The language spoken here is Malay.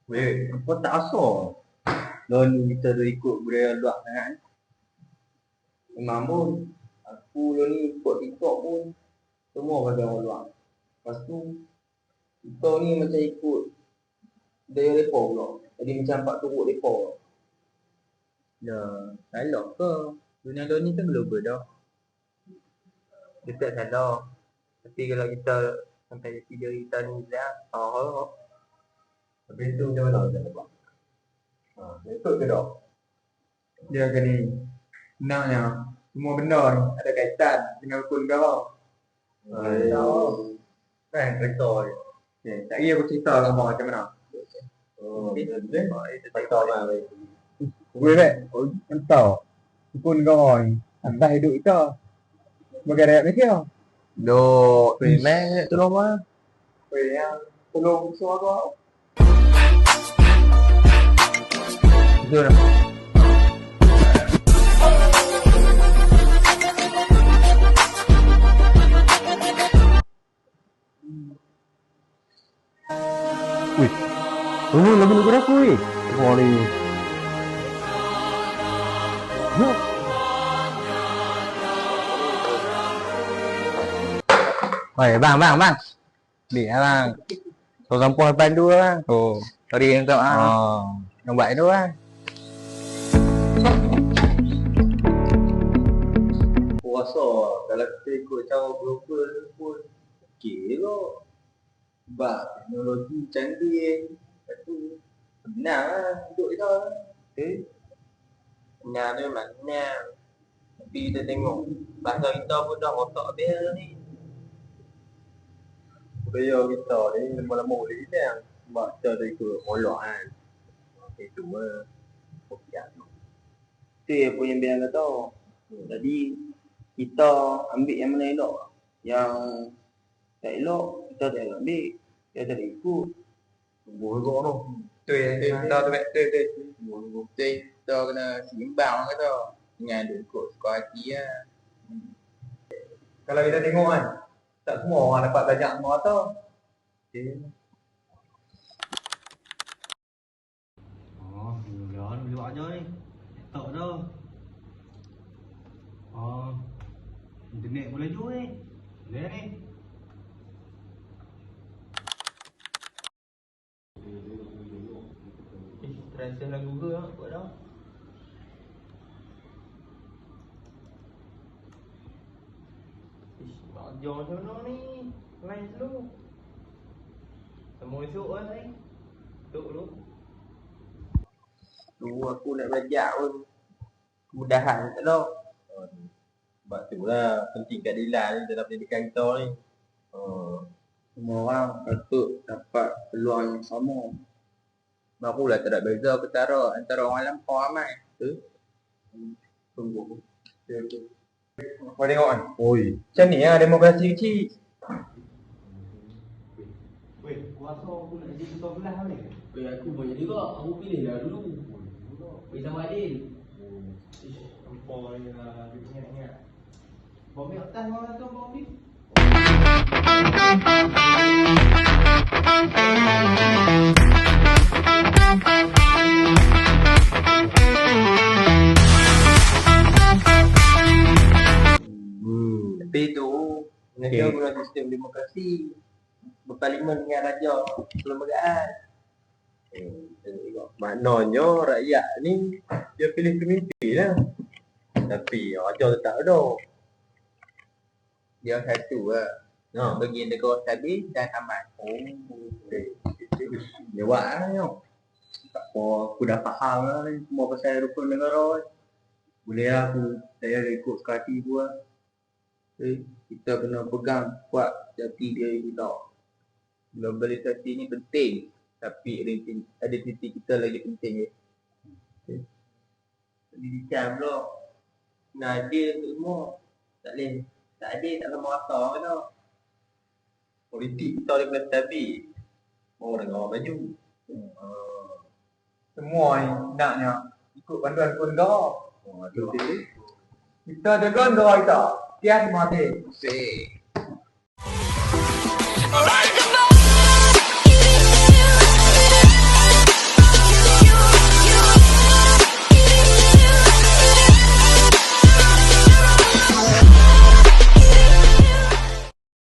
Weh, kau tak asal. Lawan ni kita dah ikut budaya luar sangat. Memang pun, aku lawan ni ikut TikTok pun, semua pada orang luar. Lepas tu, kita ni macam ikut budaya mereka pula. Jadi macam pak turut mereka. Ya, salah ke? Dunia luar ni kan global dah. Dia tak salah. Tapi kalau kita sampai jati diri kita ni dah, Tapi tu macam mana kita buat? Betul ke tak? dia kena naknya semua benda ni ada kaitan dengan rukun agama. Kan, cerita je. Okay, tak kira aku cerita lah macam mana. Cerita lah. Gue bet, entah rukun agama ni atas hidup kita sebagai rakyat Malaysia. Dok, memang tolong mah. Yang tolong suara. Betul lah. Wih, lagu-lagu aku weh. Wah ni. Woi, bang. Ni bang. Kau sampung depan dua bang. Oh, sorry yang tak nampak itu bang. Aku rasa kalau kita ikut cara global pun okey kot. Sebab teknologi canggih. Lepas tu benar lah hidup kita. Benar tu memang benar. Tapi kita tengok bahasa kita pun dah rosak habis ni. Budaya kita ni lama-lama boleh hilang. Sebab kita dah ikut molok kan. Itu mah okey. Itu yang pun yang biar kata. Jadi kita ambil yang mana elok. Yang tak elok kita tak elok ambil. Kita tak ikut. Buruk tu. Tu yang kita tu betul. Kita kena seimbang kata. Jangan duk ikut suka hati lah. Kalau kita tengok kan, tak semua orang dapat belajar semua tu. Jangan dulu aja ni. Tak dah. Internet boleh juga ni. Boleh ni. Terasa lagu ke lah buat dah. Belajar macam mana ni? Main dulu. Semua esok lah ni. Duduk dulu. Dulu aku nak belajar pun kemudahan tak tahu. Sebab tu lah penting keadilan ni dalam pendidikan kita ni. Semua orang patut dapat peluang yang sama. Barulah tak ada beza ketara antara orang lampau ramai. Tunggu. Kau tengok kan? Oi. Macam ni lah demokrasi kecil. Weh, kuasa aku nak jadi ketua kelas ni. Aku banyak juga. Aku pilih dah dulu. Pilih sama Adil. Nampak ni lah, dia ingat-ingat. Bombi atas mana tu bombi? Tapi tu Malaysia guna sistem demokrasi berparlimen dengan raja perlembagaan. Maknanya rakyat ni dia pilih pemimpin lah. Tapi raja tu tak ada. Dia satu lah. Bagi negara stabil dan aman. Dia buat lah ni. Tak apa, aku dah faham lah ni semua pasal rukun negara ni. Boleh lah aku tak payah ikut suka hati aku lah. Kita kena pegang kuat jati diri kita. Globalisasi ni penting, tapi identiti kita lagi penting. Pendidikan pula kena adil untuk semua. Tak boleh tak adil, tak sama rata kena. Politik kita dia kena stabil. Orang dengan orang baju. Semua ni naknya ikut panduan rukun negara. Kita jaga negara kita. Sekian, terima kasih. Alright.